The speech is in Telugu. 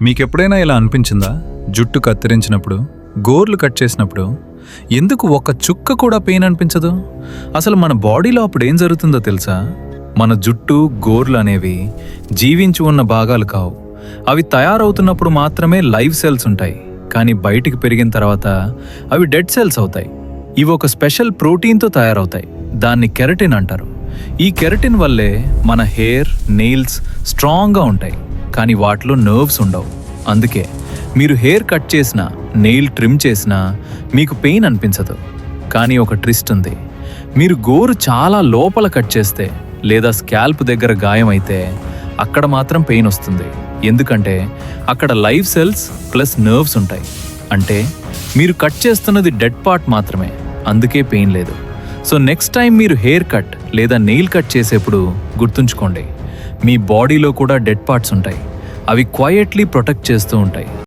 మీకెప్పుడైనా ఇలా అనిపించిందా? జుట్టు కత్తిరించినప్పుడు, గోర్లు కట్ చేసినప్పుడు ఎందుకు ఒక్క చుక్క కూడా పెయిన్ అనిపించదు? అసలు మన బాడీలో అప్పుడు ఏం జరుగుతుందో తెలుసా? మన జుట్టు, గోర్లు అనేవి జీవించి ఉన్న భాగాలు కావు. అవి తయారవుతున్నప్పుడు మాత్రమే లైవ్ సెల్స్ ఉంటాయి, కానీ బయటికి పెరిగిన తర్వాత అవి డెడ్ సెల్స్ అవుతాయి. ఇవి ఒక స్పెషల్ ప్రోటీన్తో తయారవుతాయి. దాన్ని కెరటిన్ అంటారు. ఈ కెరటిన్ వల్లే మన హెయిర్, నెయిల్స్ స్ట్రాంగ్గా ఉంటాయి, కానీ వాటిలో నర్వ్స్ ఉండవు. అందుకే మీరు హెయిర్ కట్ చేసినా, నెయిల్ ట్రిమ్ చేసినా మీకు పెయిన్ అనిపించదు. కానీ ఒక ట్విస్ట్ ఉంది. మీరు గోరు చాలా లోపల కట్ చేస్తే లేదా స్కాల్ప్ దగ్గర గాయం అయితే అక్కడ మాత్రం పెయిన్ వస్తుంది. ఎందుకంటే అక్కడ లైవ్ సెల్స్ ప్లస్ నర్వ్స్ ఉంటాయి. అంటే మీరు కట్ చేస్తున్నది డెడ్ పార్ట్ మాత్రమే, అందుకే పెయిన్ లేదు. సో నెక్స్ట్ టైం మీరు హెయిర్ కట్ లేదా నెయిల్ కట్ చేసేప్పుడు గుర్తుంచుకోండి, మీ బాడీలో కూడా డెడ్ పార్ట్స్ ఉంటాయి. అవి క్వయట్లీ ప్రొటెక్ట్ చేస్తూ ఉంటాయి.